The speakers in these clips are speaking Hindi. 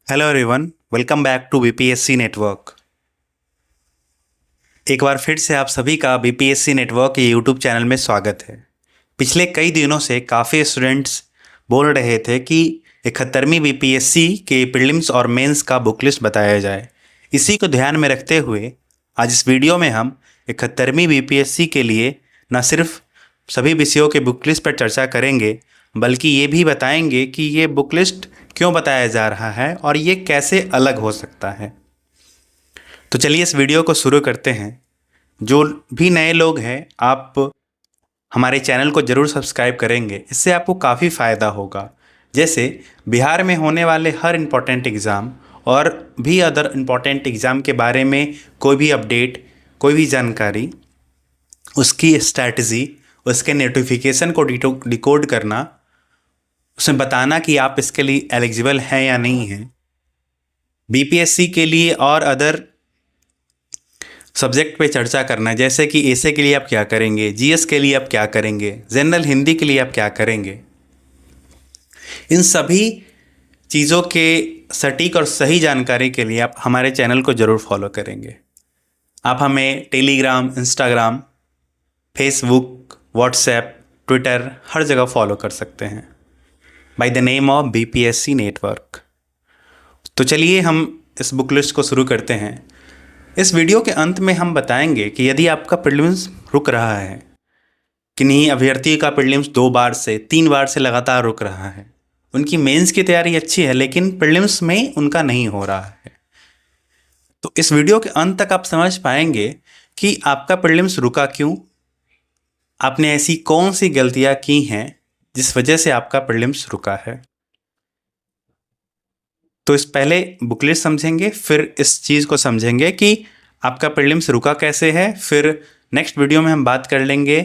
Hello everyone, welcome back to BPSC network. एक बार फिर से आप सभी का बीपीएससी नेटवर्क के यूट्यूब चैनल में स्वागत है। पिछले कई दिनों से काफ़ी स्टूडेंट्स बोल रहे थे कि 71वीं बीपीएससी के प्रीलिम्स और मेंस का बुक लिस्ट बताया जाए। इसी को ध्यान में रखते हुए आज इस वीडियो में हम 71वीं बीपीएससी के लिए न सिर्फ सभी विषयों के बुक लिस्ट पर चर्चा करेंगे, बल्कि ये भी बताएंगे कि ये बुक लिस्ट क्यों बताया जा रहा है और ये कैसे अलग हो सकता है। तो चलिए इस वीडियो को शुरू करते हैं। जो भी नए लोग हैं, आप हमारे चैनल को ज़रूर सब्सक्राइब करेंगे, इससे आपको काफ़ी फ़ायदा होगा। जैसे बिहार में होने वाले हर इम्पोर्टेंट एग्ज़ाम और भी अदर इम्पोर्टेंट एग्ज़ाम के बारे में कोई भी अपडेट, कोई भी जानकारी, उसकी स्ट्रैटेजी, उसके नोटिफिकेशन को डिकोड करना, उसमें बताना कि आप इसके लिए एलिजिबल हैं या नहीं हैं, बीपीएससी के लिए और अदर सब्जेक्ट पे चर्चा करना, जैसे कि एसए के लिए आप क्या करेंगे, जीएस के लिए आप क्या करेंगे, जनरल हिंदी के लिए आप क्या करेंगे। इन सभी चीज़ों के सटीक और सही जानकारी के लिए आप हमारे चैनल को ज़रूर फॉलो करेंगे। आप हमें Telegram, Instagram, Facebook, WhatsApp, Twitter हर जगह फॉलो कर सकते हैं by the name of BPSC network. तो चलिए हम इस बुक लिस्ट को शुरू करते हैं। इस वीडियो के अंत में हम बताएंगे कि यदि आपका प्रीलिम्स रुक रहा है, किन्हीं अभ्यर्थी का प्रीलिम्स 2 बार से 3 बार से लगातार रुक रहा है, उनकी मेंस की तैयारी अच्छी है लेकिन प्रीलिम्स में उनका नहीं हो रहा है, तो इस वीडियो के अंत तक आप समझ पाएंगे कि आपका प्रीलिम्स रुका क्यों, आपने ऐसी कौन सी गलतियां की हैं जिस वजह से आपका प्रीलिम्स रुका है। तो इस पहले बुक लिस्ट समझेंगे, फिर इस चीज़ को समझेंगे कि आपका प्रीलिम्स रुका कैसे है। फिर नेक्स्ट वीडियो में हम बात कर लेंगे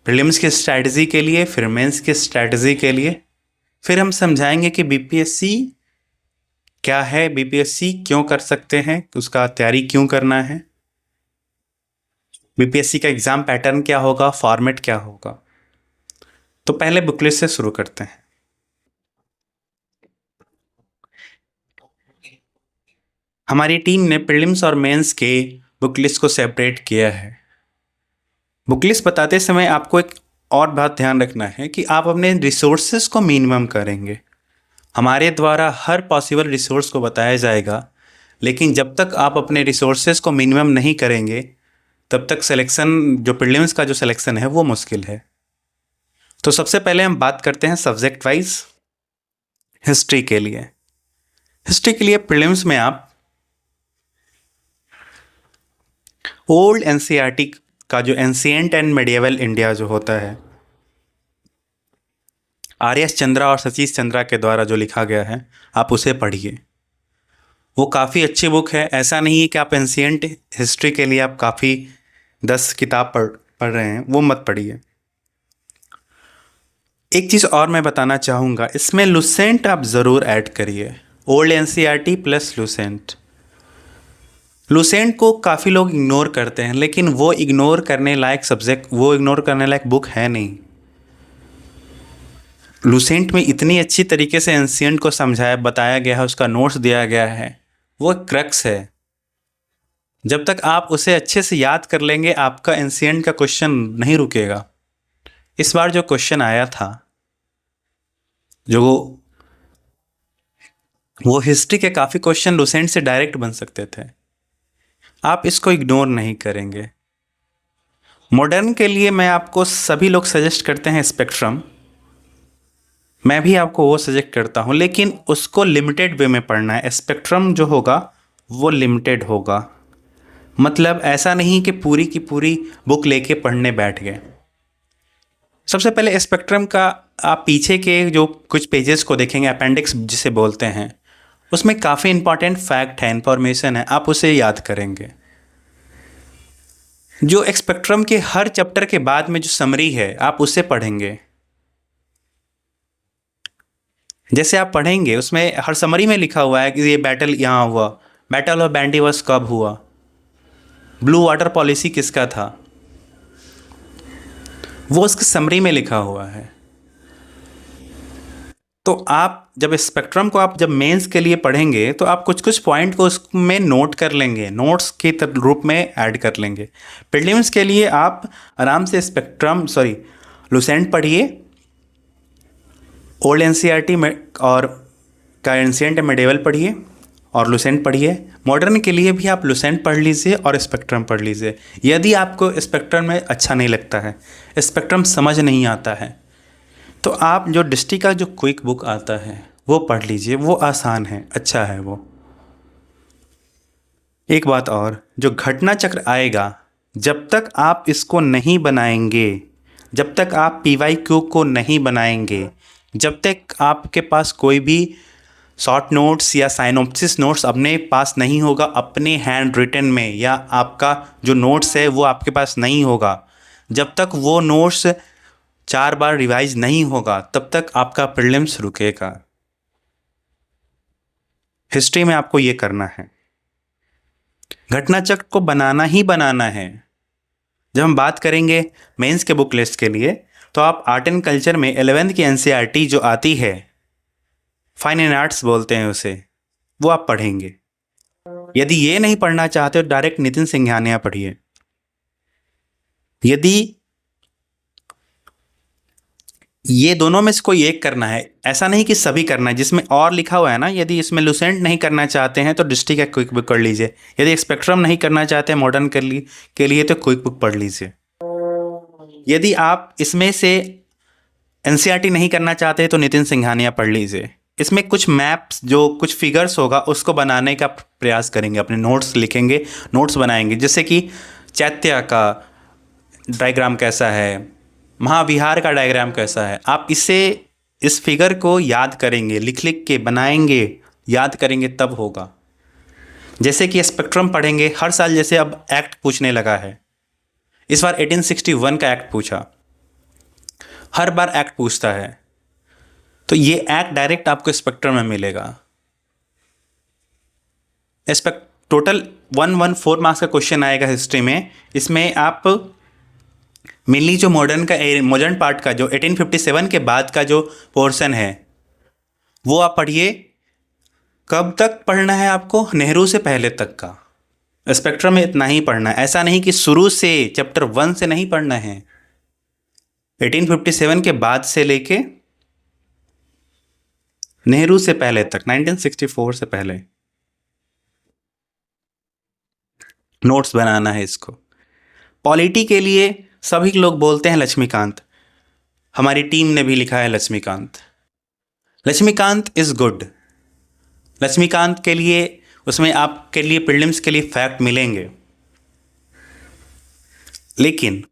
प्रीलिम्स की स्ट्रैटेजी के लिए, फिर मेंस की स्ट्रैटेजी के लिए, फिर हम समझाएंगे कि बीपीएससी क्या है, बीपीएससी क्यों कर सकते हैं, उसका तैयारी क्यों करना है, बीपीएससी का एग्ज़ाम पैटर्न क्या होगा, फॉर्मेट क्या होगा। तो पहले बुक लिस्ट से शुरू करते हैं। हमारी टीम ने प्रीलिम्स और मेंस के बुक लिस्ट को सेपरेट किया है। बुक लिस्ट बताते समय आपको एक और बात ध्यान रखना है कि आप अपने रिसोर्सेज को मिनिमम करेंगे। हमारे द्वारा हर पॉसिबल रिसोर्स को बताया जाएगा, लेकिन जब तक आप अपने रिसोर्सेज को मिनिमम नहीं करेंगे तब तक सिलेक्शन, जो प्रीलिम्स का जो सिलेक्शन है वो मुश्किल है। तो सबसे पहले हम बात करते हैं सब्जेक्ट वाइज। हिस्ट्री के लिए प्रीलिम्स में आप ओल्ड एनसीईआरटी का जो एंशिएंट एंड मेडिएवल इंडिया जो होता है, आर.एस. चंद्रा और सतीश चंद्रा के द्वारा जो लिखा गया है, आप उसे पढ़िए। वो काफ़ी अच्छी बुक है। ऐसा नहीं है कि आप एंशिएंट हिस्ट्री के लिए आप काफ़ी 10 किताब पढ़ रहे हैं, वो मत पढ़िए। एक चीज़ और मैं बताना चाहूँगा, इसमें लुसेंट आप ज़रूर ऐड करिए, old NCERT plus Lucent. Lucent को काफ़ी लोग इग्नोर करते हैं, लेकिन वो इग्नोर करने लायक सब्जेक्ट, वो इग्नोर करने लायक बुक है नहीं। लुसेंट में इतनी अच्छी तरीके से एंशिएंट को समझाया, बताया गया है, उसका नोट्स दिया गया है, वो क्रक्स है। जब तक आप उसे अच्छे से याद कर लेंगे, आपका एंशिएंट का क्वेश्चन नहीं रुकेगा। इस बार जो क्वेश्चन आया था, जो वो हिस्ट्री के काफ़ी क्वेश्चन लुसेंट से डायरेक्ट बन सकते थे, आप इसको इग्नोर नहीं करेंगे। मॉडर्न के लिए मैं आपको, सभी लोग सजेस्ट करते हैं स्पेक्ट्रम, मैं भी आपको वो सजेस्ट करता हूँ, लेकिन उसको लिमिटेड वे में पढ़ना है। स्पेक्ट्रम जो होगा वो लिमिटेड होगा, मतलब ऐसा नहीं कि पूरी की पूरी बुक लेके पढ़ने बैठ गए। सबसे पहले स्पेक्ट्रम का आप पीछे के जो कुछ पेजेस को देखेंगे, अपेंडिक्स जिसे बोलते हैं, उसमें काफ़ी इंपॉर्टेंट फैक्ट है, इंफॉर्मेशन है, आप उसे याद करेंगे। जो स्पेक्ट्रम के हर चैप्टर के बाद में जो समरी है, आप उसे पढ़ेंगे। जैसे आप पढ़ेंगे, उसमें हर समरी में लिखा हुआ है कि ये बैटल यहाँ हुआ, बैटल ऑफ बैंडिवस कब हुआ, ब्लू वाटर पॉलिसी किसका था, वो उसकी समरी में लिखा हुआ है। तो आप जब स्पेक्ट्रम को आप जब मेंस के लिए पढ़ेंगे तो आप कुछ कुछ पॉइंट को उसमें नोट कर लेंगे, नोट्स के रूप में ऐड कर लेंगे। प्रीलिम्स के लिए आप आराम से लुसेंट पढ़िए, ओल्ड एनसीईआरटी में और का एंशिएंट मेडिवल पढ़िए और लुसेंट पढ़िए। मॉडर्न के लिए भी आप लुसेंट पढ़ लीजिए और स्पेक्ट्रम पढ़ लीजिए। यदि आपको स्पेक्ट्रम में अच्छा नहीं लगता है, स्पेक्ट्रम समझ नहीं आता है, तो आप जो डिस्ट्री का जो क्विक बुक आता है वो पढ़ लीजिए, वो आसान है, अच्छा है वो। एक बात और, जो घटना चक्र आएगा, जब तक आप इसको नहीं बनाएंगे, जब तक आप PYQ को नहीं बनाएंगे, जब तक आपके पास कोई भी शॉर्ट नोट्स या साइनोप्सिस नोट्स अपने पास नहीं होगा, अपने हैंड रिटन में, या आपका जो नोट्स है वो आपके पास नहीं होगा, जब तक वो नोट्स 4 बार रिवाइज नहीं होगा, तब तक आपका प्रीलिम्स रुकेगा। हिस्ट्री में आपको ये करना है, घटना चक्र को बनाना ही बनाना है। जब हम बात करेंगे मेंस के बुक लिस्ट के लिए, तो आप आर्ट एंड कल्चर में 11th की NCERT जो आती है, फाइन एंड आर्ट्स बोलते हैं उसे, वो आप पढ़ेंगे। यदि ये नहीं पढ़ना चाहते तो डायरेक्ट नितिन सिंघानिया पढ़िए। यदि ये दोनों में से कोई एक करना है, ऐसा नहीं कि सभी करना है, जिसमें और लिखा हुआ है ना, यदि इसमें लुसेंट नहीं करना चाहते हैं तो डिस्ट्री का क्विक बुक कर लीजिए, यदि स्पेक्ट्रम नहीं करना चाहते हैं मॉडर्न के लिए तो क्विक बुक पढ़ लीजिए। यदि आप इसमें से NCERT नहीं करना चाहते तो नितिन सिंघानिया पढ़ लीजिए। इसमें कुछ मैप्स, जो कुछ फिगर्स होगा उसको बनाने का प्रयास करेंगे, अपने नोट्स लिखेंगे, नोट्स बनाएंगे, जैसे कि चैत्य का डायग्राम कैसा है, महाविहार का डायग्राम कैसा है, आप इस फिगर को याद करेंगे, लिख लिख के बनाएंगे, याद करेंगे, तब होगा। जैसे कि स्पेक्ट्रम पढ़ेंगे हर साल, जैसे अब एक्ट पूछने लगा है, इस बार 1861 का एक्ट पूछा, हर बार एक्ट पूछता है, तो ये एक्ट डायरेक्ट आपको स्पेक्ट्रम में मिलेगा। टोटल 114 मार्क्स का क्वेश्चन आएगा हिस्ट्री में। इसमें आप मेनली जो मॉडर्न पार्ट का जो 1857 के बाद का जो पोर्शन है वो आप पढ़िए। कब तक पढ़ना है आपको? नेहरू से पहले तक का। स्पेक्ट्रम में इतना ही पढ़ना है, ऐसा नहीं कि शुरू से चैप्टर 1 से नहीं पढ़ना है। 1857 के बाद से लेके नेहरू से पहले तक, 1964 से पहले नोट्स बनाना है इसको। पॉलिटी के लिए सभी लोग बोलते हैं लक्ष्मीकांत, हमारी टीम ने भी लिखा है लक्ष्मीकांत। Laxmikant is good. लक्ष्मीकांत के लिए उसमें आपके लिए प्रीलिम्स के लिए फैक्ट मिलेंगे, लेकिन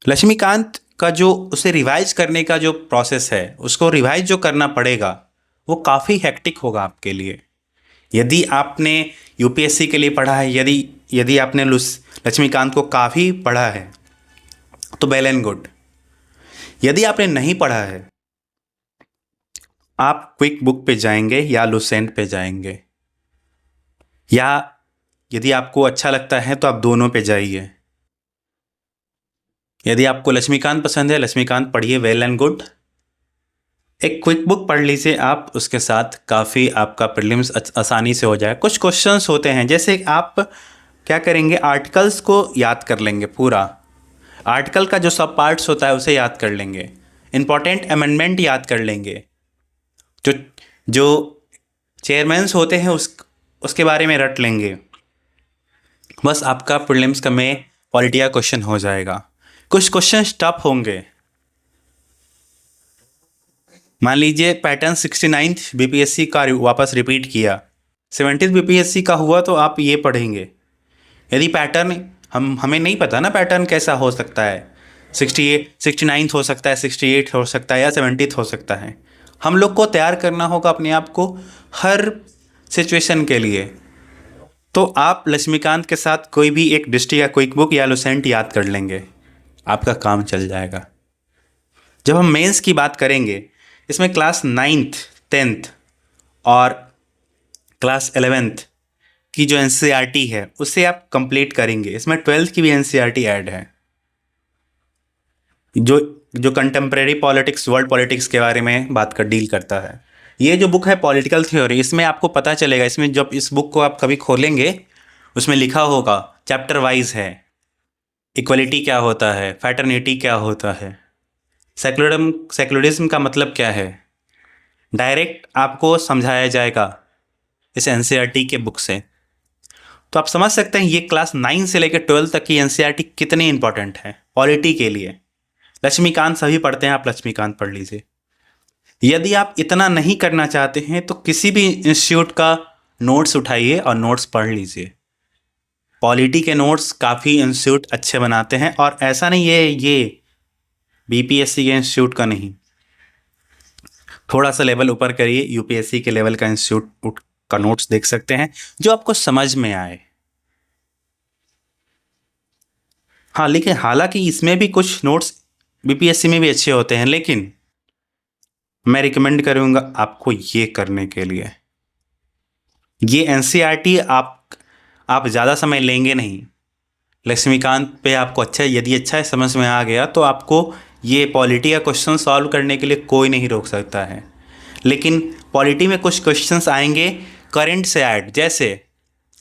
लक्ष्मीकांत का जो उसे रिवाइज करने का जो प्रोसेस है, उसको रिवाइज जो करना पड़ेगा वो काफ़ी हेक्टिक होगा आपके लिए। यदि आपने यूपीएससी के लिए पढ़ा है, यदि आपने लक्ष्मीकांत को काफ़ी पढ़ा है तो वेल एंड गुड। यदि आपने नहीं पढ़ा है, आप क्विक बुक पे जाएंगे या लुसेंट पे जाएंगे, या यदि आपको अच्छा लगता है तो आप दोनों पे जाइए। यदि आपको लक्ष्मीकांत पसंद है, लक्ष्मीकांत पढ़िए, वेल एंड गुड। एक क्विक बुक पढ़ लीजिए आप, उसके साथ काफ़ी आपका प्रीलिम्स आसानी से हो जाए। कुछ क्वेश्चंस होते हैं, जैसे आप क्या करेंगे, आर्टिकल्स को याद कर लेंगे, पूरा आर्टिकल का जो सब पार्ट्स होता है उसे याद कर लेंगे, इंपॉर्टेंट अमेंडमेंट याद कर लेंगे, जो चेयरमैन्स होते हैं उसके बारे में रट लेंगे। बस आपका प्रीलिम्स का में पॉलिटी का क्वेश्चन हो जाएगा। कुछ क्वेश्चन टफ होंगे, मान लीजिए पैटर्न 69th बीपीएससी का वापस रिपीट किया, 70th बीपीएससी का हुआ, तो आप ये पढ़ेंगे। यदि पैटर्न हमें नहीं पता ना पैटर्न कैसा हो सकता है, 69th हो सकता है, 68 हो सकता है, या 70th हो सकता है। हम लोग को तैयार करना होगा अपने आप को हर सिचुएशन के लिए। तो आप लक्ष्मीकांत के साथ कोई भी एक डिस्ट्री या क्विक बुक या लुसेंट याद कर लेंगे, आपका काम चल जाएगा। जब हम मेंस की बात करेंगे, इसमें क्लास 9th 10th और क्लास 11th की जो NCERT है उसे आप कंप्लीट करेंगे। इसमें 12th की भी NCERT ऐड है। जो जो कंटेम्प्रेरी पॉलिटिक्स, वर्ल्ड पॉलिटिक्स के बारे में बात कर डील करता है। ये जो बुक है पॉलिटिकल थ्योरी, इसमें आपको पता चलेगा, इसमें जब इस बुक को आप कभी खोलेंगे उसमें लिखा होगा, चैप्टर वाइज है, इक्वलिटी क्या होता है, फैटर्निटी क्या होता है, सेक्युलरिज्म का मतलब क्या है, डायरेक्ट आपको समझाया जाएगा इस एनसीईआरटी के बुक से। तो आप समझ सकते हैं ये क्लास 9 से लेकर 12 तक की एनसीईआरटी कितनी इंपॉर्टेंट है पॉलिटी के लिए। लक्ष्मीकांत सभी पढ़ते हैं, आप लक्ष्मीकांत पढ़ लीजिए। यदि आप इतना नहीं करना चाहते हैं तो किसी भी इंस्टीट्यूट का नोट्स उठाइए और नोट्स पढ़ लीजिए। पॉलिटी के नोट्स काफ़ी इंस्टीट्यूट अच्छे बनाते हैं, और ऐसा नहीं है ये बीपीएससी के इंस्टीट्यूट का नहीं, थोड़ा सा लेवल ऊपर करिए, यूपीएससी के लेवल का इंस्टीट्यूट का नोट्स देख सकते हैं जो आपको समझ में आए। हाँ, लेकिन हालांकि इसमें भी कुछ नोट्स बीपीएससी में भी अच्छे होते हैं, लेकिन मैं रिकमेंड करूँगा आपको ये करने के लिए। ये एनसीईआरटी आप ज़्यादा समय लेंगे नहीं। लक्ष्मीकांत पे आपको अच्छा, यदि अच्छा समझ में आ गया तो आपको ये पॉलिटी का क्वेश्चन सॉल्व करने के लिए कोई नहीं रोक सकता है। लेकिन पॉलिटी में कुछ क्वेश्चंस आएंगे करंट से ऐड, जैसे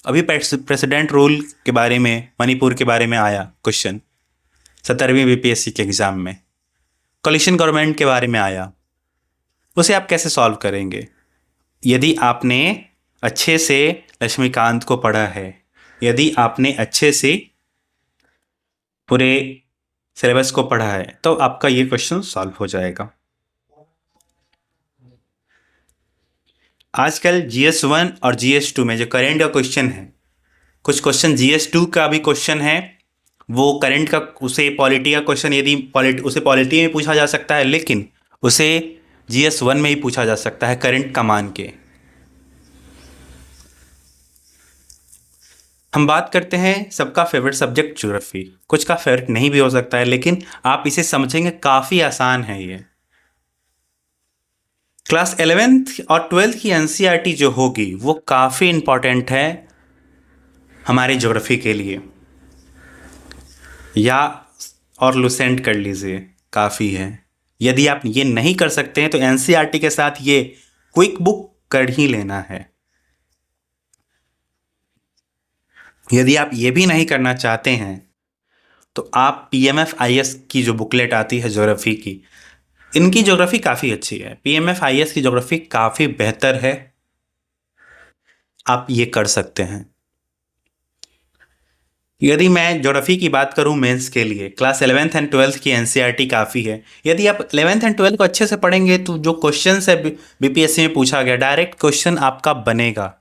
अभी प्रेसिडेंट रूल के बारे में, मणिपुर के बारे में आया क्वेश्चन 17वीं बीपीएससी के एग्ज़ाम में, कोलिशन गवर्नमेंट के बारे में आया, उसे आप कैसे सॉल्व करेंगे? यदि आपने अच्छे से लक्ष्मीकांत को पढ़ा है, यदि आपने अच्छे से पूरे सिलेबस को पढ़ा है, तो आपका ये क्वेश्चन सॉल्व हो जाएगा। आजकल GS1 और GS2 में जो करंट का क्वेश्चन है, कुछ क्वेश्चन GS2 का भी क्वेश्चन है, वो करंट का, उसे पॉलिटी का क्वेश्चन, यदि उसे पॉलिटी में पूछा जा सकता है, लेकिन उसे GS1 में ही पूछा जा सकता है करंट का मान के। हम बात करते हैं सबका फेवरेट सब्जेक्ट ज्योग्राफी, कुछ का फेवरेट नहीं भी हो सकता है, लेकिन आप इसे समझेंगे काफ़ी आसान है ये। क्लास 11th और 12th की एनसीईआरटी जो होगी वो काफ़ी इम्पॉर्टेंट है हमारे ज्योग्राफी के लिए, या और लुसेंट कर लीजिए, काफ़ी है। यदि आप ये नहीं कर सकते हैं तो एनसीईआरटी के साथ ये क्विक बुक कर ही लेना है। यदि आप ये भी नहीं करना चाहते हैं तो आप PMFIS की जो बुकलेट आती है ज्योग्राफी की, इनकी ज्योग्राफी काफ़ी अच्छी है, PMFIS की ज्योग्राफी काफ़ी बेहतर है, आप ये कर सकते हैं। यदि मैं ज्योग्राफी की बात करूं मेंस के लिए, क्लास 11th एंड 12th की एनसीईआरटी काफ़ी है। यदि आप 11th एंड 12th को अच्छे से पढ़ेंगे तो जो क्वेश्चन है बीपीएससी में पूछा गया, डायरेक्ट क्वेश्चन आपका बनेगा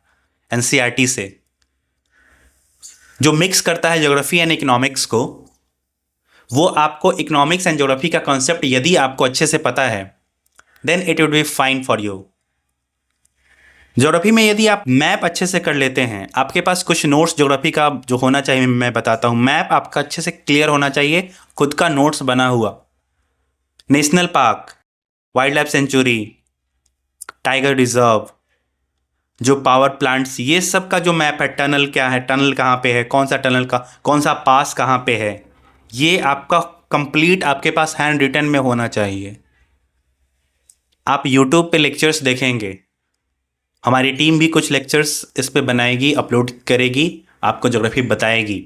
एनसीईआरटी से, जो मिक्स करता है ज्योग्राफी एंड इकोनॉमिक्स को। वो आपको इकोनॉमिक्स एंड ज्योग्राफी का कॉन्सेप्ट यदि आपको अच्छे से पता है, then it would be fine for you. Geography में यदि आप मैप अच्छे से कर लेते हैं, आपके पास कुछ नोट्स ज्योग्राफी का जो होना चाहिए मैं बताता हूँ। मैप आपका अच्छे से क्लियर होना चाहिए, खुद का नोट्स बना हुआ, national park, wild life sanctuary, tiger reserve, जो पावर प्लांट्स, ये सब का जो मैप है, टनल क्या है, टनल कहाँ पे है, कौन सा टनल का कौन सा पास कहाँ पे है, ये आपका कंप्लीट आपके पास हैंड रिटन में होना चाहिए। आप यूट्यूब पे लेक्चर्स देखेंगे, हमारी टीम भी कुछ लेक्चर्स इस पे बनाएगी, अपलोड करेगी, आपको ज्योग्राफी बताएगी।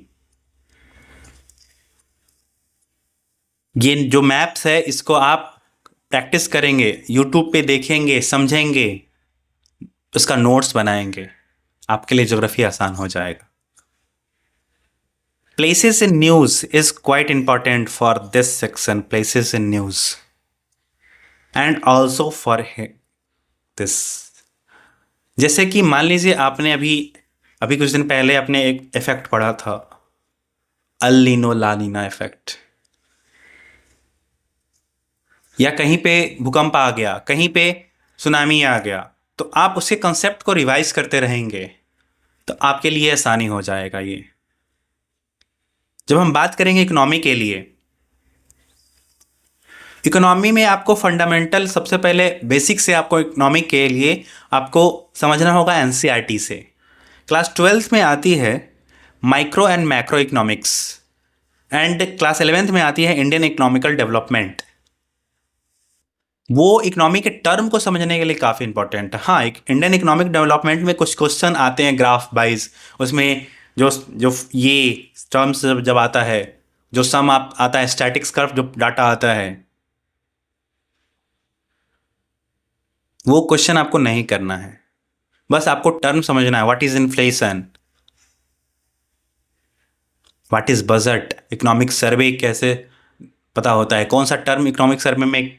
ये जो मैप्स है इसको आप प्रैक्टिस करेंगे, यूट्यूब पे देखेंगे, समझेंगे, उसका नोट्स बनाएंगे, आपके लिए ज्योग्राफी आसान हो जाएगा। Places in news is quite important for this section, places in news, and also for this. जैसे कि मान लीजिए आपने अभी कुछ दिन पहले आपने एक इफेक्ट पढ़ा था, अल नीनो ला नीना इफेक्ट, या कहीं पे भूकंप आ गया, कहीं पे सुनामी आ गया, तो आप उसके कंसेप्ट को रिवाइज करते रहेंगे तो आपके लिए आसानी हो जाएगा ये। जब हम बात करेंगे इकोनॉमी के लिए, इकोनॉमी में आपको फंडामेंटल, सबसे पहले बेसिक से आपको इकोनॉमी के लिए आपको समझना होगा एनसीईआरटी से। क्लास 12th में आती है micro and macro economics, and class 11th में आती है इंडियन इकोनॉमिकल डेवलपमेंट। वो इकोनॉमी के टर्म को समझने के लिए काफ़ी इंपॉर्टेंट है। हाँ, एक इंडियन इकोनॉमिक डेवलपमेंट में कुछ क्वेश्चन आते हैं ग्राफ वाइज, उसमें जो जो ये टर्म्स जब आता है, जो सम आप आता है, स्टैटिक्स कर्व जो डाटा आता है, वो क्वेश्चन आपको नहीं करना है। बस आपको टर्म समझना है। What is inflation, what is budget, economic survey कैसे पता होता है, कौन सा टर्म इकोनॉमिक सर्वे में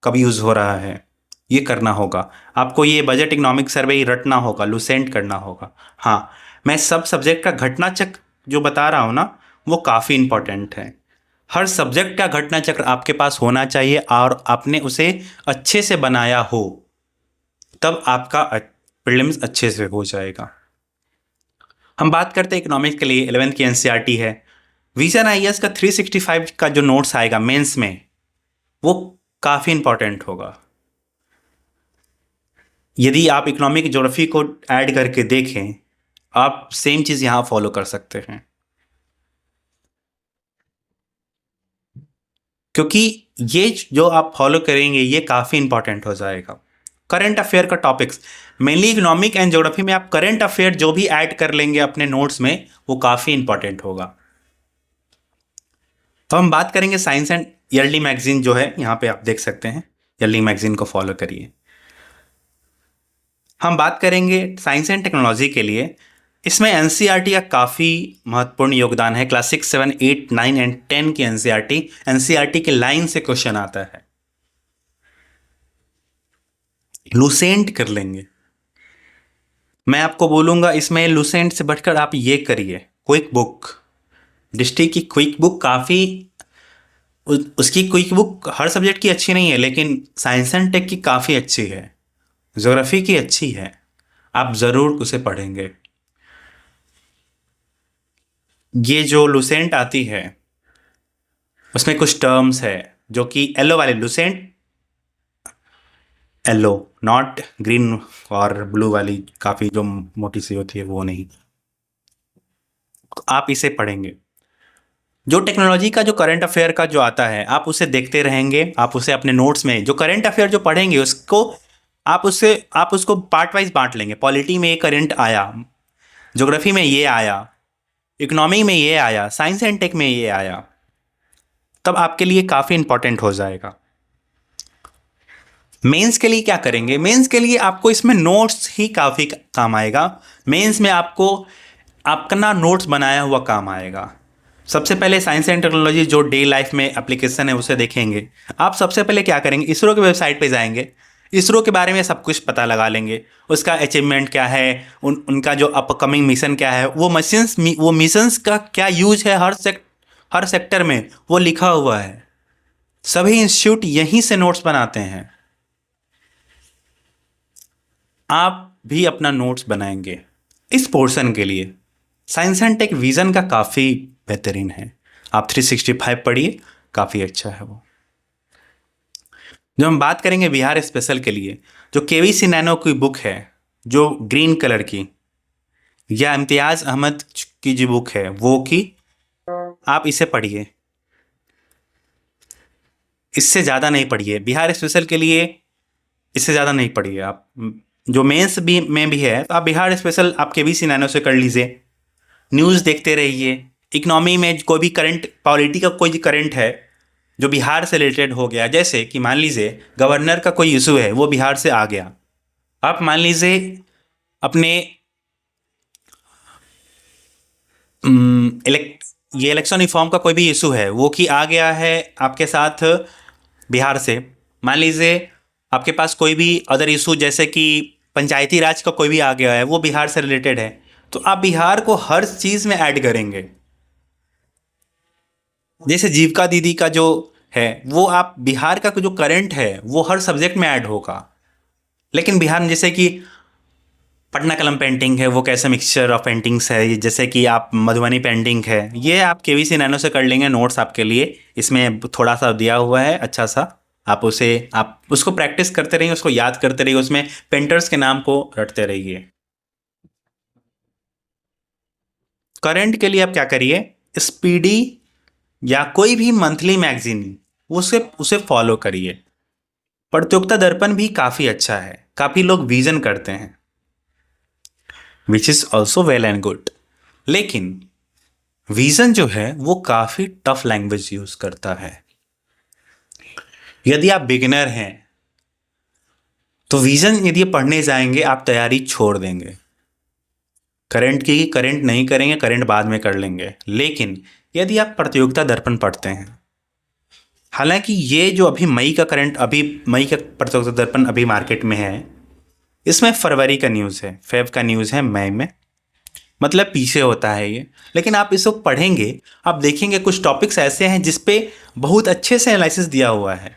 कब यूज हो रहा है, ये करना होगा आपको। ये बजट इकोनॉमिक सर्वे ही रटना होगा, लुसेंट करना होगा। हाँ, मैं सब सब्जेक्ट का घटना चक्र जो बता रहा हूँ ना, वो काफ़ी इंपॉर्टेंट है। हर सब्जेक्ट का घटना चक्र आपके पास होना चाहिए और आपने उसे अच्छे से बनाया हो, तब आपका प्रीलिम्स अच्छे से हो जाएगा। हम बात करते हैं इकोनॉमिक्स के लिए 11th की एनसीईआरटी है। विजन आईएएस का 365 का जो नोट्स आएगा मेंस में, वो काफ़ी इंपॉर्टेंट होगा। यदि आप इकोनॉमिक ज्योग्राफी को ऐड करके देखें, आप सेम चीज़ यहाँ फॉलो कर सकते हैं, क्योंकि ये जो आप फॉलो करेंगे ये काफ़ी इंपॉर्टेंट हो जाएगा। करंट अफेयर का topics, mainly economic and geography में आप करंट अफेयर जो भी ऐड कर लेंगे अपने नोट्स में, वो काफ़ी इंपॉर्टेंट होगा। तो हम बात करेंगे साइंस एंड ईयरली मैगजीन जो है, यहाँ पे आप देख सकते हैं, ईयरली मैगजीन को फॉलो करिए। हम बात करेंगे साइंस एंड टेक्नोलॉजी के लिए। इसमें एनसीईआरटी का काफ़ी महत्वपूर्ण योगदान है। क्लास 6, 7, 8, 9 एंड 10 की एनसीईआरटी के लाइन से क्वेश्चन आता है, लुसेंट कर लेंगे। मैं आपको बोलूँगा इसमें लुसेंट से बढ़कर आप ये करिए, क्विक बुक। डिस्ट्रिक्ट की क्विक बुक काफ़ी, उसकी क्विक बुक हर सब्जेक्ट की अच्छी नहीं है, लेकिन साइंस एंड टेक की काफ़ी अच्छी है, ज्योग्राफी की अच्छी है, आप ज़रूर उसे पढ़ेंगे। ये जो लुसेंट आती है उसमें कुछ टर्म्स है जो कि येलो वाले लुसेंट, येलो, नॉट ग्रीन और ब्लू वाली काफ़ी जो मोटी सी होती है, वो नहीं। तो आप इसे पढ़ेंगे। जो टेक्नोलॉजी का जो करंट अफेयर का जो आता है, आप उसे देखते रहेंगे, आप उसे अपने नोट्स में जो करंट अफेयर जो पढ़ेंगे उसको आप उसको पार्ट वाइज बांट लेंगे। पॉलिटी में ये करंट आया, ज्योग्राफी में ये आया, इकोनॉमी में ये आया, साइंस एंड टेक में ये आया, तब आपके लिए काफ़ी इंपॉर्टेंट हो जाएगा। मेंस के लिए क्या करेंगे? मेंस के लिए आपको इसमें नोट्स ही काफ़ी काम आएगा। मेंस में आपको अपना नोट्स बनाया हुआ काम आएगा। सबसे पहले साइंस एंड टेक्नोलॉजी जो डे लाइफ में एप्लीकेशन है उसे देखेंगे। आप सबसे पहले क्या करेंगे, इसरो की वेबसाइट पे जाएंगे, इसरो के बारे में सब कुछ पता लगा लेंगे, उसका अचीवमेंट क्या है, उनका जो अपकमिंग मिशन क्या है, वो मिशंस का क्या यूज है, हर सेक्टर में वो लिखा हुआ है। सभी इंस्टीट्यूट यहीं से नोट्स बनाते हैं। आप भी अपना नोट्स बनाएंगे इस पोर्शन के लिए। साइंस एंड टेक विजन का काफ़ी बेहतरीन है, आप 365 पढ़िए, काफ़ी अच्छा है वो। जब हम बात करेंगे बिहार स्पेशल के लिए, जो केवीसी नैनो की बुक है जो ग्रीन कलर की, या इम्तियाज़ अहमद की जो बुक है वो की, आप इसे पढ़िए, इससे ज़्यादा नहीं पढ़िए। बिहार स्पेशल के लिए इससे ज़्यादा नहीं पढ़िए आप। जो मेंस भी में भी है तो आप बिहार स्पेशल आप केवीसी नैनो से कर लीजिए। न्यूज़ देखते रहिए। इकोनॉमी में कोई भी करंट, पॉलिटी का कोई करंट है जो बिहार से रिलेटेड हो गया, जैसे कि मान लीजिए गवर्नर का कोई इशू है वो बिहार से आ गया, आप मान लीजिए अपने ये इलेक्शन रिफॉर्म का कोई भी इशू है वो कि आ गया है आपके साथ बिहार से। मान लीजिए आपके पास कोई भी अदर इशू जैसे कि पंचायती राज का कोई भी आ गया है, वो बिहार से रिलेटेड है, तो आप बिहार को हर चीज़ में ऐड करेंगे। जैसे जीविका दीदी का जो है, वो आप बिहार का जो करंट है वो हर सब्जेक्ट में ऐड होगा। लेकिन बिहार में जैसे कि पटना कलम पेंटिंग है, वो कैसे मिक्सचर ऑफ पेंटिंग्स है, ये जैसे कि आप मधुबनी पेंटिंग है, ये आप केवीसी नैनो से कर लेंगे। नोट्स आपके लिए इसमें थोड़ा सा दिया हुआ है अच्छा सा, आप उसको प्रैक्टिस करते रहिए, उसको याद करते रहिए, उसमें पेंटर्स के नाम को रटते रहिए। करंट के लिए आप क्या करिए, स्पीडी या कोई भी मंथली मैगजीन उसे उसे फॉलो करिए। प्रतियोगिता दर्पण भी काफ़ी अच्छा है, काफ़ी लोग विजन करते हैं, which is also well and good. लेकिन विजन जो है वो काफ़ी टफ लैंग्वेज यूज़ करता है। यदि आप बिगिनर हैं तो विजन यदि पढ़ने जाएंगे आप तैयारी छोड़ देंगे। करंट की करंट नहीं करेंगे, करंट बाद में कर लेंगे। लेकिन यदि आप प्रतियोगिता दर्पण पढ़ते हैं, हालांकि ये जो अभी मई का प्रतियोगिता दर्पण अभी मार्केट में है, इसमें फरवरी का न्यूज़ है, फेब का न्यूज़ है मई में, मतलब पीछे होता है ये। लेकिन आप इसको पढ़ेंगे, आप देखेंगे कुछ टॉपिक्स ऐसे हैं जिस पे बहुत अच्छे से एनालिसिस दिया हुआ है।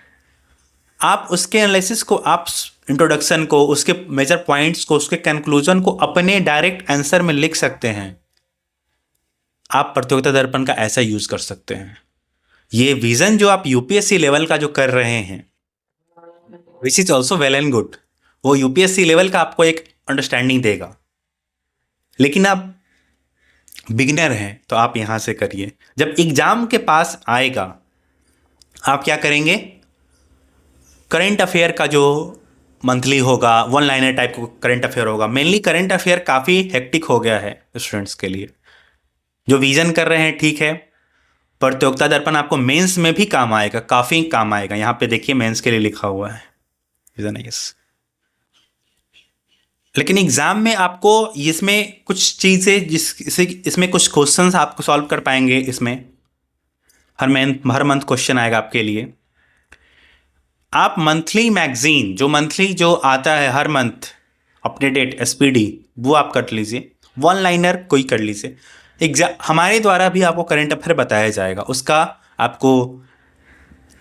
आप उसके एनालिसिस को, आप इंट्रोडक्शन को, उसके मेजर पॉइंट्स को, उसके कंक्लूजन को अपने डायरेक्ट आंसर में लिख सकते हैं। आप प्रतियोगिता दर्पण का ऐसा यूज कर सकते हैं। ये विजन जो आप यूपीएससी लेवल का जो कर रहे हैं, which is also well and good, वो यूपीएससी लेवल का आपको एक अंडरस्टैंडिंग देगा। लेकिन आप बिगिनर हैं तो आप यहां से करिए। जब एग्जाम के पास आएगा आप क्या करेंगे, करंट अफेयर का जो मंथली होगा, वन लाइनर टाइप का करंट अफेयर होगा। मेनली करंट अफेयर काफ़ी हेक्टिक हो गया है स्टूडेंट्स के लिए। जो विजन कर रहे हैं ठीक है, प्रतियोगिता दर्पण आपको मेंस में भी काम आएगा, काफ़ी काम आएगा। यहाँ पे देखिए मेंस के लिए लिखा हुआ है विजन, यस। लेकिन एग्जाम में आपको इसमें कुछ चीज़ें इसमें कुछ क्वेश्चंस आपको सॉल्व कर पाएंगे। इसमें हर मंथ क्वेश्चन आएगा आपके लिए। आप मंथली मैगजीन, जो मंथली जो आता है हर मंथ अपडेटेड एसपीडी, वो आप कर लीजिए। वन लाइनर कोई कर लीजिए। एग्जाम हमारे द्वारा भी आपको करंट अफेयर बताया जाएगा, उसका आपको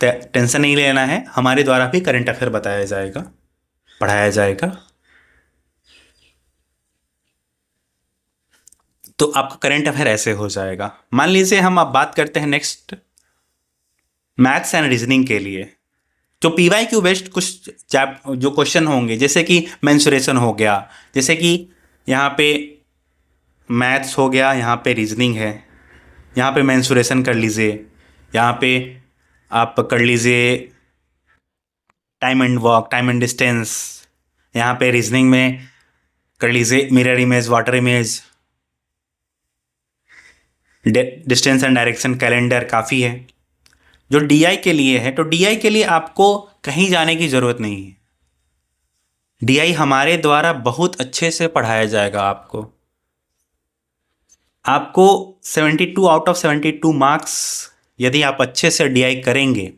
टेंशन नहीं लेना है। हमारे द्वारा भी करंट अफेयर बताया जाएगा, पढ़ाया जाएगा। तो आपका करंट अफेयर ऐसे हो जाएगा। मान लीजिए हम अब बात करते हैं नेक्स्ट मैथ्स एंड रीजनिंग के लिए। जो पीवाईक्यू बेस्ड कुछ जो क्वेश्चन होंगे, जैसे कि मेंसुरेशन हो गया, जैसे कि यहाँ पे मैथ्स हो गया, यहाँ पे रीजनिंग है, यहाँ पे मेंसुरेशन कर लीजिए, यहाँ पे आप कर लीजिए time and walk, time and distance. यहाँ पे रीजनिंग में कर लीजिए mirror image, water image, distance and direction, calendar, काफ़ी है। जो डीआई के लिए है, तो डीआई के लिए आपको कहीं जाने की ज़रूरत नहीं है। डीआई हमारे द्वारा बहुत अच्छे से पढ़ाया जाएगा। आपको 72 आउट ऑफ 72 मार्क्स यदि आप अच्छे से डीआई करेंगे,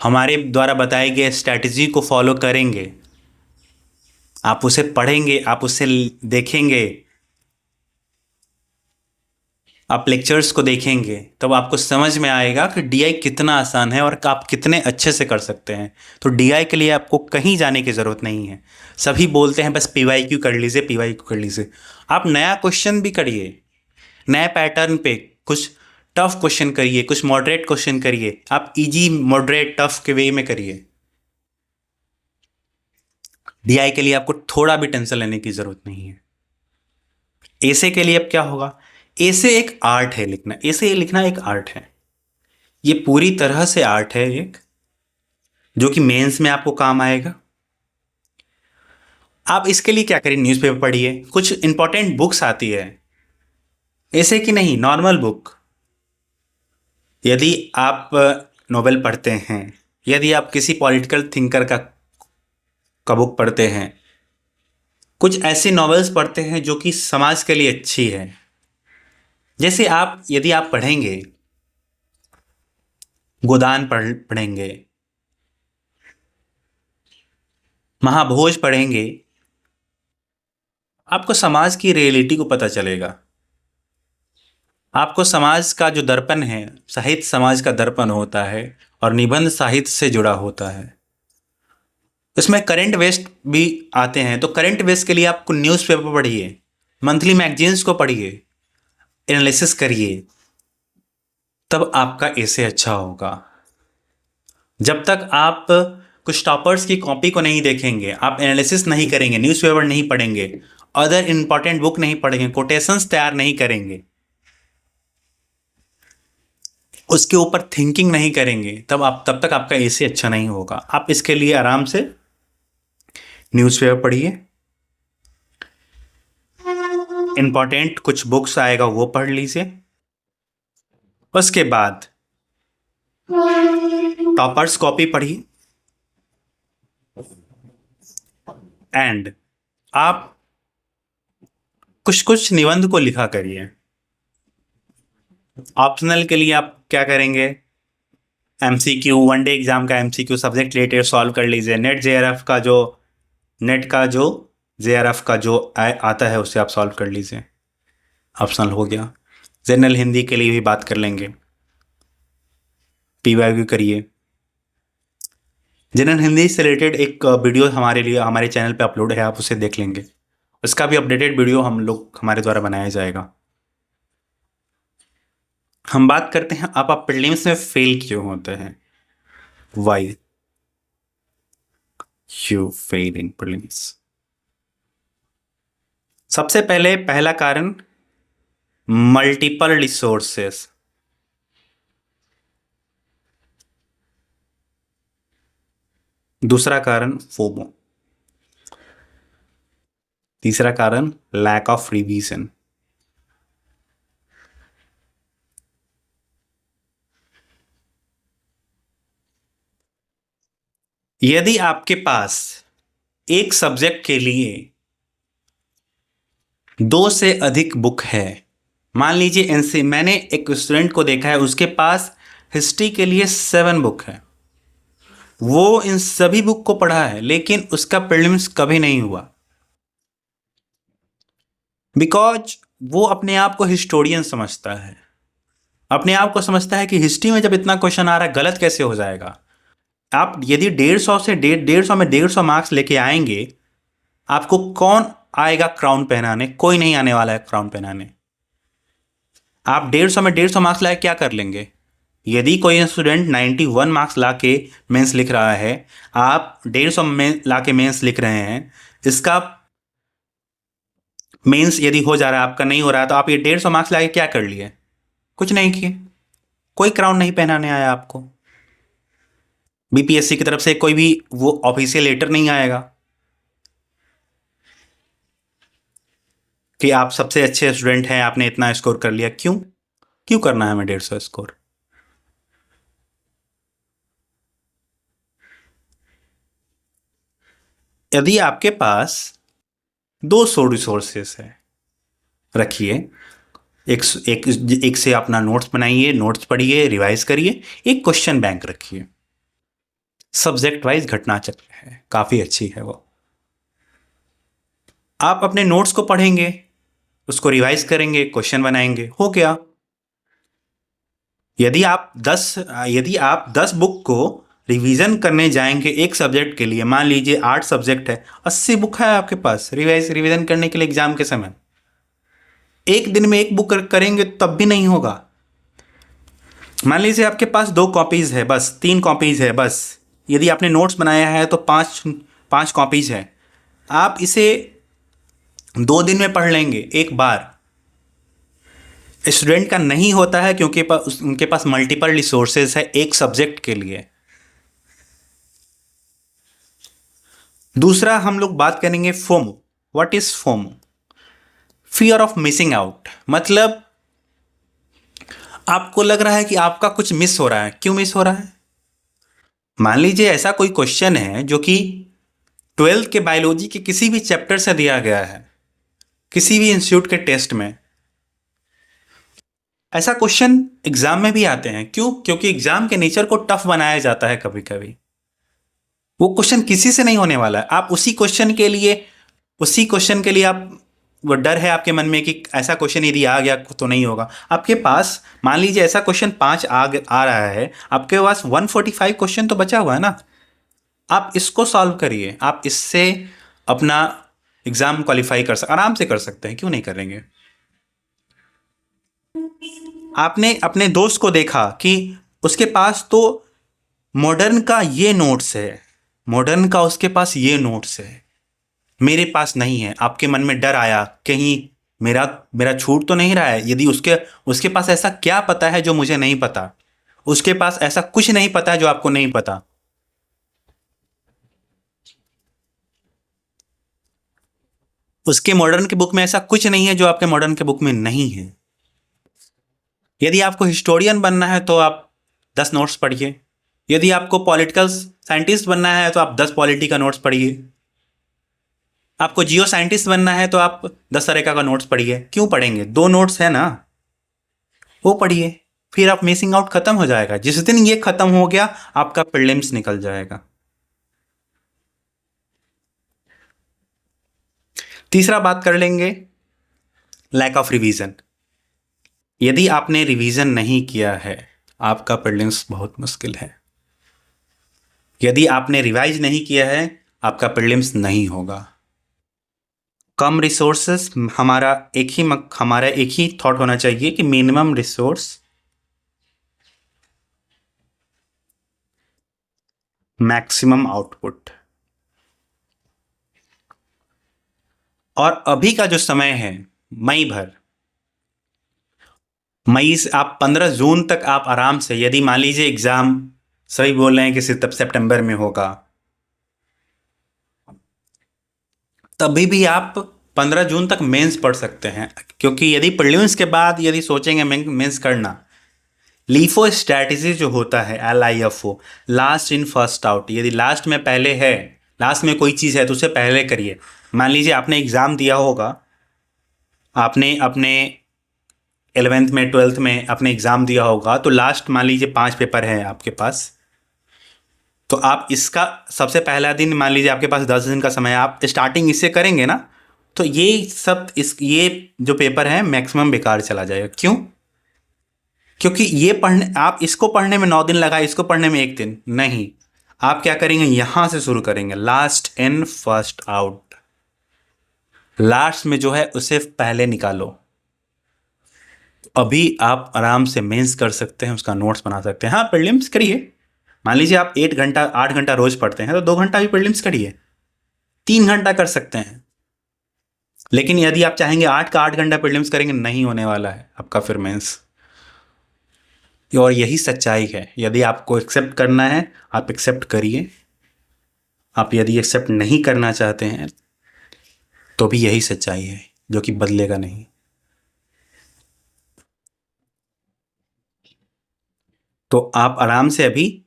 हमारे द्वारा बताए गए स्ट्रैटेजी को फॉलो करेंगे, आप उसे पढ़ेंगे, आप उसे देखेंगे, आप लेक्चर्स को देखेंगे, तब आपको समझ में आएगा कि डीआई कितना आसान है और आप कितने अच्छे से कर सकते हैं। तो डीआई के लिए आपको कहीं जाने की ज़रूरत नहीं है। सभी बोलते हैं बस पीवाईक्यू कर लीजिए, पीवाईक्यू कर लीजिए। आप नया क्वेश्चन भी करिए, नए पैटर्न पे कुछ टफ क्वेश्चन करिए, कुछ मॉडरेट क्वेश्चन करिए। आप इजी, मॉडरेट, टफ के वे में करिए। डीआई के लिए आपको थोड़ा भी टेंशन लेने की ज़रूरत नहीं है। ऐसे के लिए अब क्या होगा, ऐसे एक आर्ट है लिखना, ऐसे लिखना एक आर्ट है। ये पूरी तरह से आर्ट है एक, जो कि मेंस में आपको काम आएगा। आप इसके लिए क्या करिए, न्यूज़पेपर पढ़िए, कुछ इंपॉर्टेंट बुक्स आती है, ऐसे कि नहीं नॉर्मल बुक। यदि आप नोवेल पढ़ते हैं, यदि आप किसी पॉलिटिकल थिंकर का बुक पढ़ते हैं, कुछ ऐसी नॉवेल्स पढ़ते हैं जो कि समाज के लिए अच्छी है। जैसे यदि आप पढ़ेंगे, गोदान पढ़ेंगे, महाभोज पढ़ेंगे, आपको समाज की रियलिटी को पता चलेगा। आपको समाज का जो दर्पण है, साहित्य समाज का दर्पण होता है और निबंध साहित्य से जुड़ा होता है। इसमें करंट बेस्ड भी आते हैं, तो करंट बेस्ड के लिए आपको न्यूज़पेपर पढ़िए, मंथली मैगजीन्स को पढ़िए, एनालिसिस करिए, तब आपका ऐसे अच्छा होगा। जब तक आप कुछ टॉपर्स की कॉपी को नहीं देखेंगे, आप एनालिसिस नहीं करेंगे, न्यूज़पेपर नहीं पढ़ेंगे, अदर इंपॉर्टेंट बुक नहीं पढ़ेंगे, कोटेशंस तैयार नहीं करेंगे, उसके ऊपर थिंकिंग नहीं करेंगे तब तक आपका एसी अच्छा नहीं होगा। आप इसके लिए आराम से न्यूज़पेपर पढ़िए, इंपॉर्टेंट कुछ बुक्स आएगा वो पढ़ लीजिए। उसके बाद टॉपर्स कॉपी पढ़िए एंड आप कुछ कुछ निबंध को लिखा करिए। ऑप्शनल के लिए आप क्या करेंगे, एमसीक्यू, वनडे एग्जाम का एमसीक्यू सब्जेक्ट रिलेटेड सॉल्व कर लीजिए। नेट का जो जेआरएफ का जो आता है उससे आप सॉल्व कर लीजिए, ऑप्शनल हो गया। जनरल हिंदी के लिए भी बात कर लेंगे, पीवाईक्यू करिए। जनरल हिंदी से रिलेटेड एक वीडियो हमारे चैनल पे अपलोड है, आप उसे देख लेंगे। उसका भी अपडेटेड वीडियो हमारे द्वारा बनाया जाएगा। हम बात करते हैं आप प्रीलिम्स में फेल क्यों होते हैं, why you fail in prelims. सबसे पहला कारण मल्टीपल रिसोर्सेस। दूसरा कारण फोमो। तीसरा कारण लैक ऑफ रिवीजन। यदि आपके पास एक सब्जेक्ट के लिए 2 से अधिक बुक है, मान लीजिए एनसी, मैंने एक स्टूडेंट को देखा है उसके पास हिस्ट्री के लिए 7 बुक है, वो इन सभी बुक को पढ़ा है लेकिन उसका प्रीलिम्स कभी नहीं हुआ, बिकॉज वो अपने आप को हिस्टोरियन समझता है, अपने आप को समझता है कि हिस्ट्री में जब इतना क्वेश्चन आ रहा है गलत कैसे हो जाएगा। आप यदि 150 में 150 मार्क्स लेके आएंगे, आपको कौन आएगा क्राउन पहनाने, कोई नहीं आने वाला है क्राउन पहनाने। आप 150 में 150 मार्क्स लाके क्या कर लेंगे। यदि कोई स्टूडेंट 91 मार्क्स लाके मेंस लिख रहा है, आप 150 में लाके मेंस लिख रहे हैं, इसका मेंस यदि हो जा रहा है आपका नहीं हो रहा है, तो आप ये 150 मार्क्स लाके क्या कर लिए, कुछ नहीं किए, कोई क्राउन नहीं पहनाने आया आपको। बीपीएससी की तरफ से कोई भी वो ऑफिशियल लेटर नहीं आएगा कि आप सबसे अच्छे स्टूडेंट हैं, आपने इतना स्कोर कर लिया। क्यों क्यों करना है हमें 150 स्कोर। यदि आपके पास 200 रिसोर्सेस है, रखिए, एक से अपना नोट्स बनाइए, नोट्स पढ़िए, रिवाइज करिए, एक क्वेश्चन बैंक रखिए। सब्जेक्ट वाइज घटना चक्र है, काफ़ी अच्छी है वो। आप अपने नोट्स को पढ़ेंगे, उसको रिवाइज करेंगे, क्वेश्चन बनाएंगे, हो गया। यदि आप 10 बुक को रिवीजन करने जाएंगे एक सब्जेक्ट के लिए, मान लीजिए 8 सब्जेक्ट है, 80 बुक है आपके पास रिवीजन करने के लिए एग्जाम के समय, एक दिन में एक बुक करेंगे तब भी नहीं होगा। मान लीजिए आपके पास 2 कॉपीज है बस, 3 कॉपीज है बस, यदि आपने नोट्स बनाया है तो 5 कॉपीज है, आप इसे 2 दिन में पढ़ लेंगे एक बार। स्टूडेंट का नहीं होता है क्योंकि उनके पास मल्टीपल रिसोर्सेज है एक सब्जेक्ट के लिए। दूसरा हम लोग बात करेंगे FOMO. What is FOMO? Fear of missing out. मतलब आपको लग रहा है कि आपका कुछ मिस हो रहा है। क्यों मिस हो रहा है? मान लीजिए ऐसा कोई क्वेश्चन है जो कि 12th के बायोलॉजी के किसी भी चैप्टर से दिया गया है, किसी भी इंस्टीट्यूट के टेस्ट में। ऐसा क्वेश्चन एग्जाम में भी आते हैं। क्यों? क्योंकि एग्जाम के नेचर को टफ बनाया जाता है कभी कभी। वो क्वेश्चन किसी से नहीं होने वाला है। आप उसी क्वेश्चन के लिए आप, वो डर है आपके मन में कि ऐसा क्वेश्चन यदि आ गया तो नहीं होगा। आपके पास मान लीजिए ऐसा क्वेश्चन 5 आ रहा है, आपके पास 145 क्वेश्चन तो बचा हुआ है ना। आप इसको सॉल्व करिए, आप इससे अपना एग्जाम क्वालिफाई आराम से कर सकते हैं। क्यों नहीं करेंगे? आपने अपने दोस्त को देखा कि उसके पास तो मॉडर्न का ये नोट्स है, मॉडर्न का उसके पास ये नोट्स है, मेरे पास नहीं है। आपके मन में डर आया कहीं मेरा छूट तो नहीं रहा है। यदि उसके पास ऐसा क्या पता है जो मुझे नहीं पता, उसके पास ऐसा कुछ नहीं पता है जो आपको नहीं पता। उसके मॉडर्न की बुक में ऐसा कुछ नहीं है जो आपके मॉडर्न के बुक में नहीं है। यदि आपको हिस्टोरियन बनना है तो आप 10 नोट्स पढ़िए। यदि आपको पॉलिटिकल साइंटिस्ट बनना है तो आप 10 पॉलिटी का नोट्स पढ़िए। आपको जियो साइंटिस्ट बनना है तो आप 10 तरीका का नोट्स पढ़िए। क्यों पढ़ेंगे? 2 नोट्स है ना, वो पढ़िए। फिर आप मिसिंग आउट खत्म हो जाएगा। जिस दिन ये खत्म हो गया आपका प्रीलिम्स निकल जाएगा। तीसरा बात कर लेंगे, लैक ऑफ रिवीजन। यदि आपने रिवीजन नहीं किया है आपका प्रीलिम्स बहुत मुश्किल है। यदि आपने रिवाइज नहीं किया है आपका प्रीलिम्स नहीं होगा। कम रिसोर्सेस, हमारा एक ही थॉट होना चाहिए कि मिनिमम रिसोर्स मैक्सिमम आउटपुट। और अभी का जो समय है मई भर, मई से आप 15 जून तक आप आराम से, यदि मान लीजिए एग्जाम सभी बोल रहे हैं कि सितंबर में होगा, तभी भी आप 15 जून तक मेंस पढ़ सकते हैं। क्योंकि यदि प्रीलिम्स के बाद यदि सोचेंगे मेंस करना, लीफो स्ट्रैटेजी जो होता है LIFO, last in first out, यदि लास्ट में पहले है, लास्ट में कोई चीज़ है तो उसे पहले करिए। मान लीजिए आपने एग्ज़ाम दिया होगा, आपने अपने 11th में 12th में अपने एग्ज़ाम दिया होगा, तो लास्ट मान लीजिए 5 पेपर हैं आपके पास, तो आप इसका सबसे पहला दिन, मान लीजिए आपके पास 10 दिन का समय, आप स्टार्टिंग इससे करेंगे ना, तो ये जो पेपर है मैक्सिमम बेकार चला जाएगा। क्यों? क्योंकि आप इसको पढ़ने में 9 दिन लगा, इसको पढ़ने में 1 दिन नहीं। आप क्या करेंगे, यहां से शुरू करेंगे, last in first out. Last में जो है उसे पहले निकालो। अभी आप आराम से मेंस कर सकते हैं, उसका नोट्स बना सकते हैं। हाँ, प्रीलिम्स करिए। मान लीजिए आप 8 घंटा रोज पढ़ते हैं तो 2 घंटा भी प्रीलिम्स करिए, 3 घंटा कर सकते हैं। लेकिन यदि आप चाहेंगे 8 का 8 घंटा प्रीलिम्स करेंगे, नहीं होने वाला है आपका फिर मेंस। और यही सच्चाई है। यदि आपको एक्सेप्ट करना है आप एक्सेप्ट करिए, आप यदि एक्सेप्ट नहीं करना चाहते हैं तो भी यही सच्चाई है जो कि बदलेगा नहीं। तो आप आराम से अभी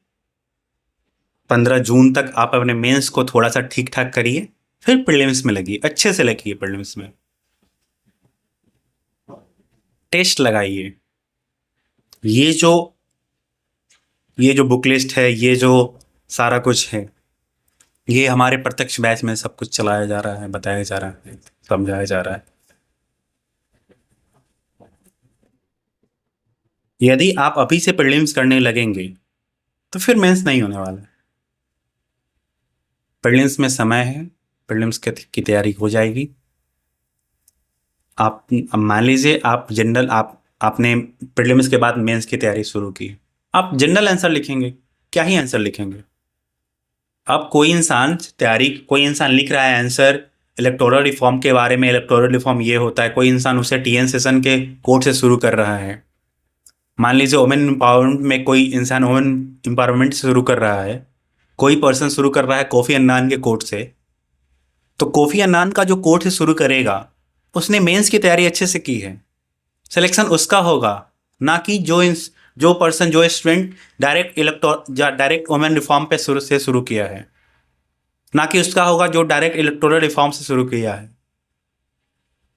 15 जून तक आप अपने मेंस को थोड़ा सा ठीक ठाक करिए, फिर प्रीलिम्स में लगिए, अच्छे से लगिए। प्रीलिम्स में टेस्ट लगाइए। ये जो बुक लिस्ट है, ये जो सारा कुछ है, ये हमारे प्रत्यक्ष बैच में सब कुछ चलाया जा रहा है, बताया जा रहा है, समझाया जा रहा है। यदि आप अभी से प्रीलिम्स करने लगेंगे तो फिर मेंस नहीं होने वाला है। प्रीलिम्स में समय है, प्रीलिम्स की तैयारी हो जाएगी। आप मान लीजिए आप जनरल, आपने प्रीलिम्स के बाद मेंस की तैयारी शुरू की, आप जनरल आंसर लिखेंगे, क्या ही आंसर लिखेंगे। अब कोई इंसान लिख रहा है आंसर इलेक्टोरल रिफॉर्म के बारे में, इलेक्टोरल रिफॉर्म ये होता है, कोई इंसान उसे TN सेशन के कोड से शुरू कर रहा है। मान लीजिए वुमेन एम्पावरमेंट में कोई इंसान वुमेन एम्पावरमेंट से शुरू कर रहा है, कोई पर्सन शुरू कर रहा है कोफी अन्नान के कोड से, तो कोफी अन्नान का जो कोड से शुरू करेगा उसने मेंस की तैयारी अच्छे से की है, सिलेक्शन उसका होगा। ना कि जो स्टूडेंट डायरेक्ट वुमेन रिफॉर्म पे शुरू किया है, ना कि उसका होगा जो डायरेक्ट इलेक्टोरल रिफॉर्म से शुरू किया है।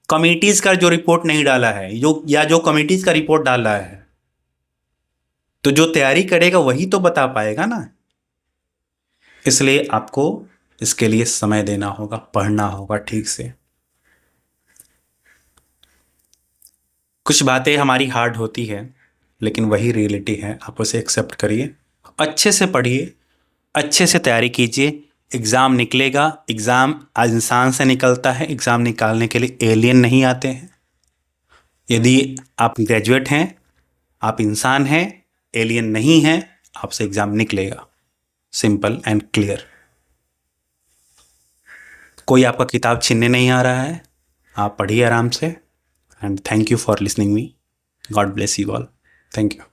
कमिटीज का जो रिपोर्ट नहीं डाला है, जो कमिटीज का रिपोर्ट डाला है, तो जो तैयारी करेगा वही तो बता पाएगा ना। इसलिए आपको इसके लिए समय देना होगा, पढ़ना होगा ठीक से। कुछ बातें हमारी हार्ड होती है लेकिन वही रियलिटी है, आप उसे एक्सेप्ट करिए, अच्छे से पढ़िए, अच्छे से तैयारी कीजिए। एग्ज़ाम निकलेगा। एग्ज़ाम आज इंसान से निकलता है, एग्ज़ाम निकालने के लिए एलियन नहीं आते हैं। यदि आप ग्रेजुएट हैं, आप इंसान हैं, एलियन नहीं हैं, आपसे एग्ज़ाम निकलेगा। Simple and clear. कोई आपका किताब छीनने नहीं आ रहा है, आप पढ़िए आराम से। And thank you for listening me. God bless you all. Thank you.